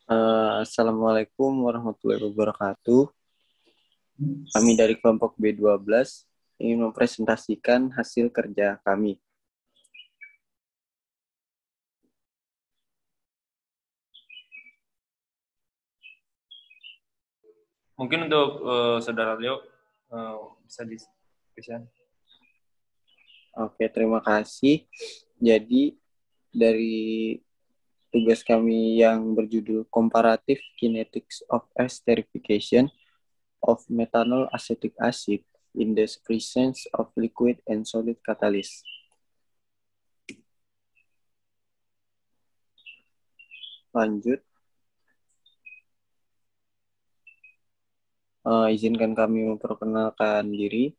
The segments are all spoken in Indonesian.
Assalamualaikum warahmatullahi wabarakatuh. Kami dari kelompok B12 ingin mempresentasikan hasil kerja kami. Mungkin untuk Saudara Leo bisa. Oke, terima kasih. Jadi dari tugas kami yang berjudul Comparative Kinetics of Esterification of Methanol Acetic Acid in the Presence of Liquid and Solid Catalyst. Lanjut. Izinkan kami memperkenalkan diri.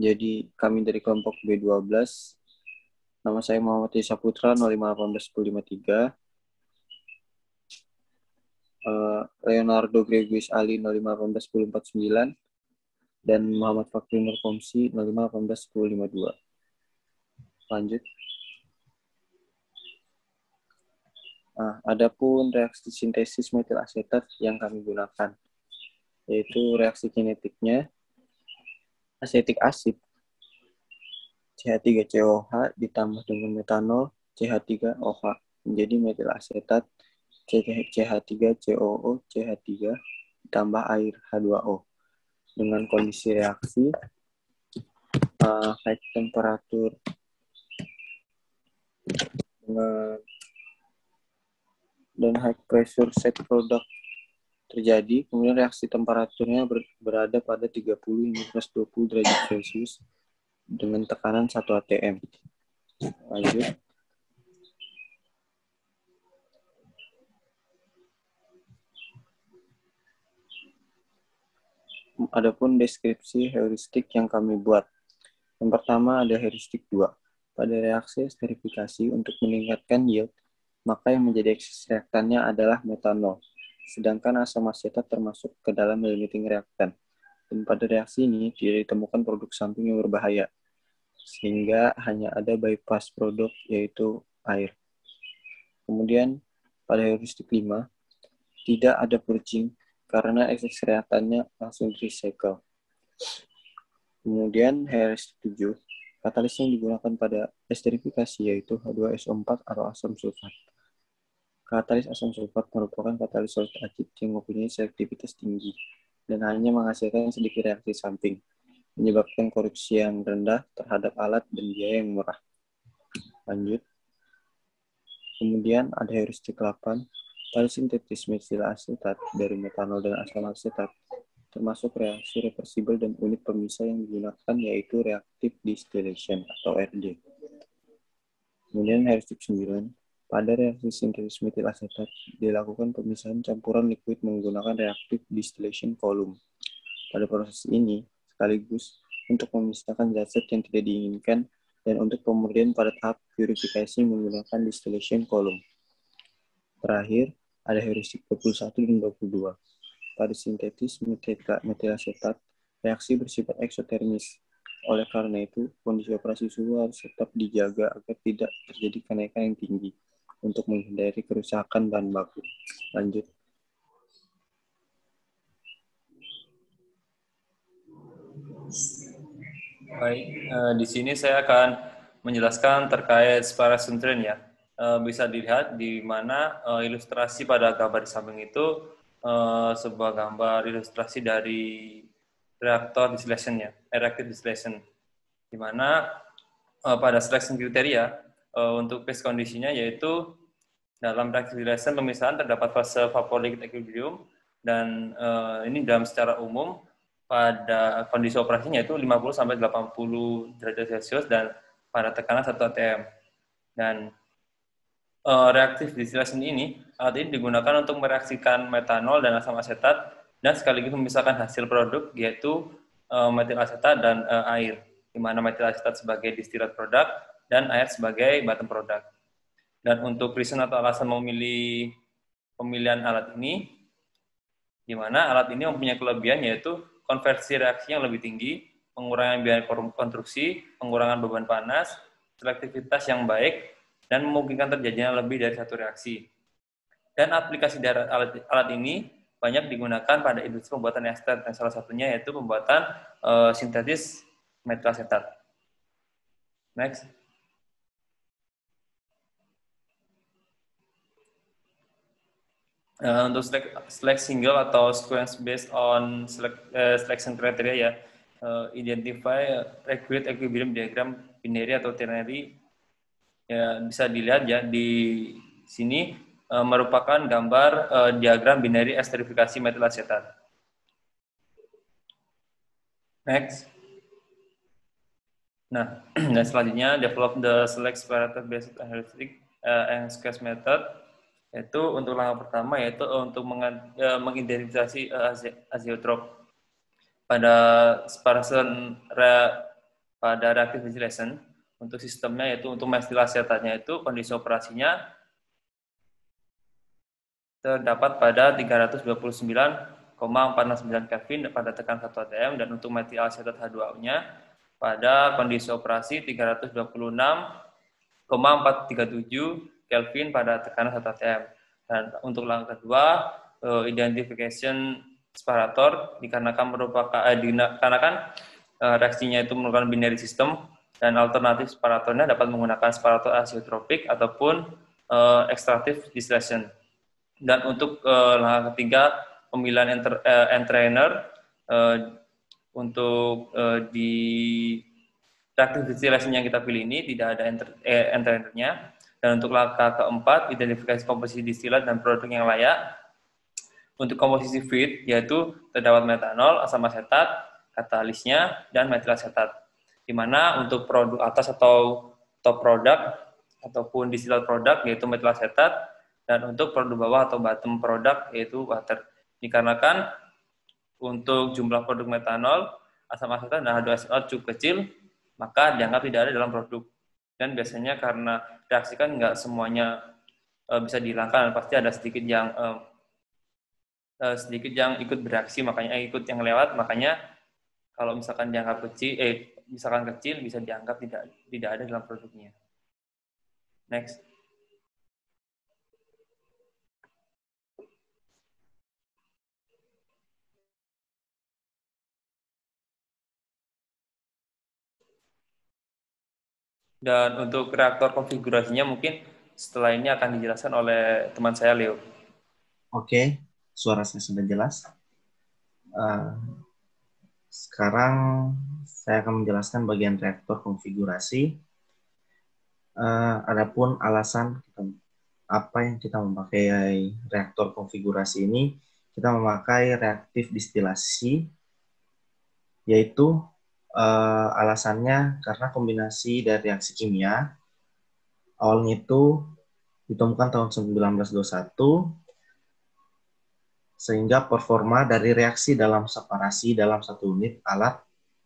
Jadi kami dari kelompok B12. Nama saya Muhammad Isa Putra 05181053. Leonardo Gregoris Ali 05181049 dan Muhammad Fakri Nur Komsi 05181052. Lanjut. Adapun reaksi sintesis metil asetat yang kami gunakan yaitu reaksi kinetiknya asetik asid CH3COH ditambah dengan metanol CH3OH menjadi metil asetat CH3COO CH3 ditambah air H2O dengan kondisi reaksi high temperatur dan high pressure set product terjadi, kemudian reaksi temperaturnya berada pada 30 hingga plus 20 derajat Celcius dengan tekanan 1 atm. Lanjut. Adapun deskripsi heuristik yang kami buat. Yang pertama ada heuristik 2. Pada reaksi esterifikasi untuk meningkatkan yield, maka yang menjadi eksis reaktannya adalah metanol, sedangkan asam asetat termasuk ke dalam limiting reaktan. Dan pada reaksi ini tidak ditemukan produk samping yang berbahaya, sehingga hanya ada bypass produk yaitu air. Kemudian pada heuristik 5, tidak ada purging karena eksis reaktannya langsung recycle. Kemudian heuristik 7, katalis yang digunakan pada esterifikasi yaitu H2SO4 atau asam sulfat. Katalis asam sulfat merupakan katalis solid acid yang mempunyai selektivitas tinggi dan hanya menghasilkan sedikit reaksi samping, menyebabkan korupsi yang rendah terhadap alat dan biaya yang murah. Lanjut. Kemudian ada heuristik 8, pada sintetis metil asetat dari metanol dan asam asetat, termasuk reaksi reversibel dan unit pemisah yang digunakan yaitu reactive distillation atau RD. Kemudian heuristik 9, pada reaksi sintesis metil asetat dilakukan pemisahan campuran liquid menggunakan reactive distillation column. Pada proses ini, sekaligus untuk memisahkan zat-zat yang tidak diinginkan dan untuk pemurnian pada tahap purifikasi menggunakan distillation column. Terakhir, ada heuristik 21 dan 22. Pada sintetis metil asetat, reaksi bersifat eksotermis. Oleh karena itu, kondisi operasi suhu harus tetap dijaga agar tidak terjadi kenaikan yang tinggi untuk menghindari kerusakan bahan baku. Lanjut. Baik, di sini saya akan menjelaskan terkait Spiration Train ya. Bisa dilihat di mana ilustrasi pada gambar di samping itu sebuah gambar ilustrasi dari reaktor distillation ya, reactive distillation. Di mana pada selection kriteria untuk phase kondisinya yaitu dalam reactive distillation pemisahan terdapat fase vapor liquid equilibrium dan ini dalam secara umum pada kondisi operasinya itu 50 sampai 80 derajat Celcius dan pada tekanan 1 atm. Dan reactive distillation ini alat ini digunakan untuk mereaksikan metanol dan asam asetat dan sekaligus memisahkan hasil produk yaitu metil asetat dan air, di mana metil asetat sebagai distillate product dan air sebagai bottom product. Dan untuk reason atau alasan memilih pemilihan alat ini, di mana alat ini mempunyai kelebihan yaitu konversi reaksi yang lebih tinggi, pengurangan biaya konstruksi, pengurangan beban panas, selektivitas yang baik, dan memungkinkan terjadinya lebih dari satu reaksi. Dan aplikasi dari alat ini banyak digunakan pada industri pembuatan ester, dan salah satunya yaitu pembuatan sintetis metil asetat. Next. Untuk select single atau sequence based on selection criteria ya, identify accurate equilibrium diagram binary atau ternary, ya bisa dilihat ya di sini merupakan gambar diagram binary esterifikasi metil asetat. Next. Nah, dan selanjutnya develop the select separator based on heuristic and scarce method, yaitu untuk langkah pertama yaitu untuk mengidentifikasi azeotrop pada pada reactive distillation. Untuk sistemnya yaitu untuk metil asetatnya itu kondisi operasinya terdapat pada 329,469 Kelvin pada tekanan 1 atm, dan untuk metil asetat H2O-nya pada kondisi operasi 326,437 Kelvin pada tekanan 1 atm. Dan untuk langkah kedua, identification separator dikarenakan reaksinya itu merupakan binary system, dan alternatif separatornya dapat menggunakan separator azeotropik ataupun extractive distillation. Dan untuk langkah ketiga, pemilihan entrainer untuk di reactive distillation yang kita pilih ini tidak ada entrainernya. Dan untuk langkah keempat, identifikasi komposisi distilat dan produk yang layak. Untuk komposisi feed, yaitu terdapat metanol, asam asetat, katalisnya, dan metil asetat. Di mana untuk produk atas atau top produk ataupun distilled produk yaitu metil asetat, dan untuk produk bawah atau bottom produk yaitu water. Dikarenakan untuk jumlah produk metanol, asam asetat, dan H2SO cukup kecil, maka dianggap tidak ada dalam produk. Dan biasanya karena reaksi kan nggak semuanya bisa dihilangkan, pasti ada sedikit yang ikut bereaksi, makanya ikut yang lewat, makanya kalau misalkan dianggap kecil, bisa dianggap tidak ada dalam produknya. Next. Dan untuk reaktor konfigurasinya mungkin setelah ini akan dijelaskan oleh teman saya, Leo. Oke, suara saya sudah jelas. Sekarang saya akan menjelaskan bagian reaktor konfigurasi. Adapun alasan apa yang kita memakai reaktor konfigurasi ini, kita memakai reaktif distilasi, yaitu alasannya karena kombinasi dari reaksi kimia awalnya itu ditemukan tahun 1921, sehingga performa dari reaksi dalam separasi dalam satu unit alat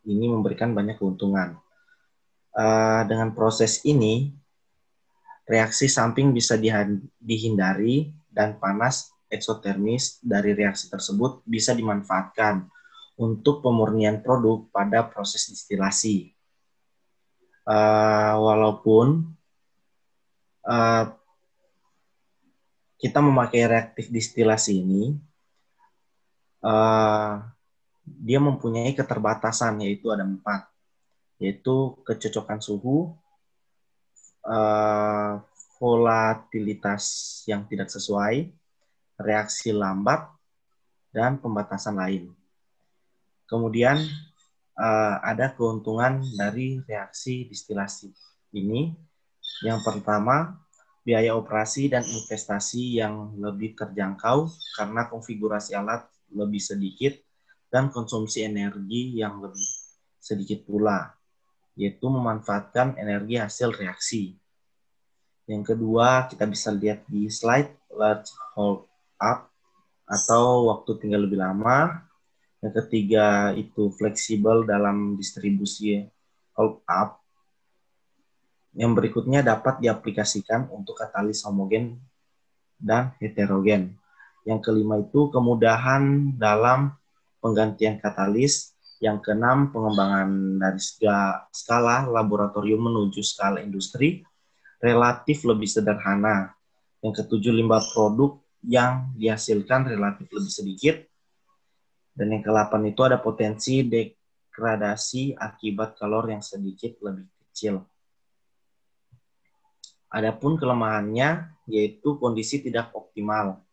ini memberikan banyak keuntungan. Dengan proses ini, reaksi samping bisa dihindari dan panas eksotermis dari reaksi tersebut bisa dimanfaatkan untuk pemurnian produk pada proses distilasi. Walaupun kita memakai reaktif distilasi ini, dia mempunyai keterbatasan, yaitu ada 4, yaitu kecocokan suhu, volatilitas yang tidak sesuai, reaksi lambat, dan pembatasan lain. Kemudian ada keuntungan dari reaksi distilasi ini. Yang pertama, biaya operasi dan investasi yang lebih terjangkau karena konfigurasi alat lebih sedikit dan konsumsi energi yang lebih sedikit pula, yaitu memanfaatkan energi hasil reaksi. Yang kedua, kita bisa lihat di slide large hold up atau waktu tinggal lebih lama. Yang ketiga itu fleksibel dalam distribusi hold up. Yang berikutnya dapat diaplikasikan untuk katalis homogen dan heterogen. Yang kelima itu kemudahan dalam penggantian katalis. Yang keenam, pengembangan dari skala laboratorium menuju skala industri relatif lebih sederhana. Yang ketujuh, limbah produk yang dihasilkan relatif lebih sedikit. Dan yang ke-8 itu ada potensi degradasi akibat kalor yang sedikit lebih kecil. Adapun kelemahannya yaitu kondisi tidak optimal,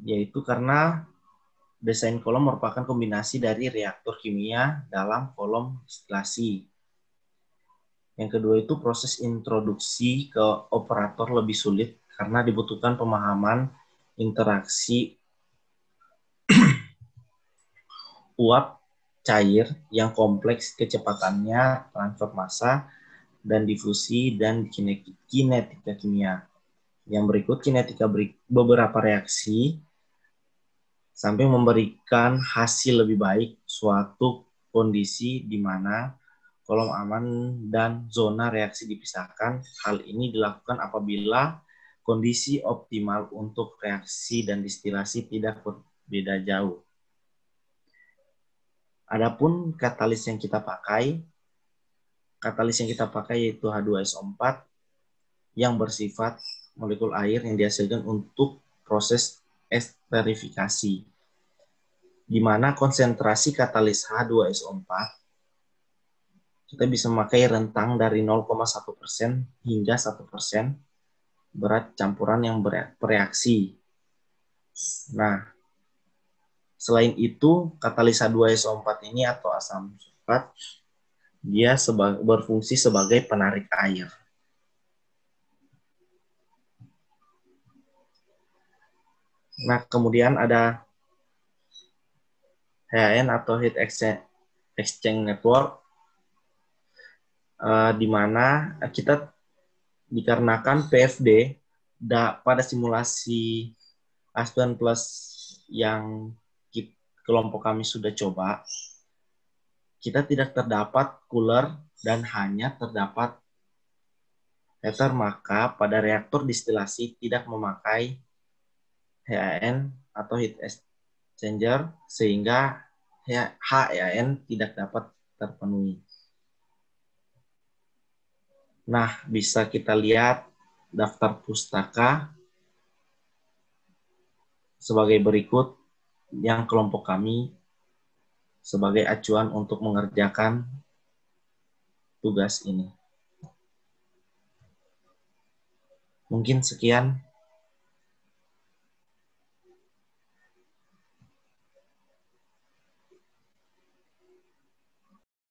yaitu karena desain kolom merupakan kombinasi dari reaktor kimia dalam kolom distilasi. Yang kedua itu proses introduksi ke operator lebih sulit karena dibutuhkan pemahaman interaksi uap cair yang kompleks kecepatannya, transfer massa, dan difusi dan kinetika kimia. Yang berikut kinetika beberapa reaksi sampai memberikan hasil lebih baik suatu kondisi di mana kolom aman dan zona reaksi dipisahkan. Hal ini dilakukan apabila kondisi optimal untuk reaksi dan distilasi tidak berbeda jauh. Adapun katalis yang kita pakai yaitu H2SO4 yang bersifat molekul air yang dihasilkan untuk proses esterifikasi, di mana konsentrasi katalis H2SO4 kita bisa memakai rentang dari 0,1% hingga 1% berat campuran yang bereaksi. Nah, selain itu, katalis H2SO4 ini atau asam sulfat, dia berfungsi sebagai penarik air. Nah, kemudian ada HN atau Heat Exchange Network, di mana kita dikarenakan PFD pada simulasi Aspen Plus yang kelompok kami sudah coba, kita tidak terdapat cooler dan hanya terdapat heater, maka pada reaktor distilasi tidak memakai HAN atau heat exchanger sehingga HAN tidak dapat terpenuhi. Nah, bisa kita lihat daftar pustaka sebagai berikut yang kelompok kami sebagai acuan untuk mengerjakan tugas ini. Mungkin sekian.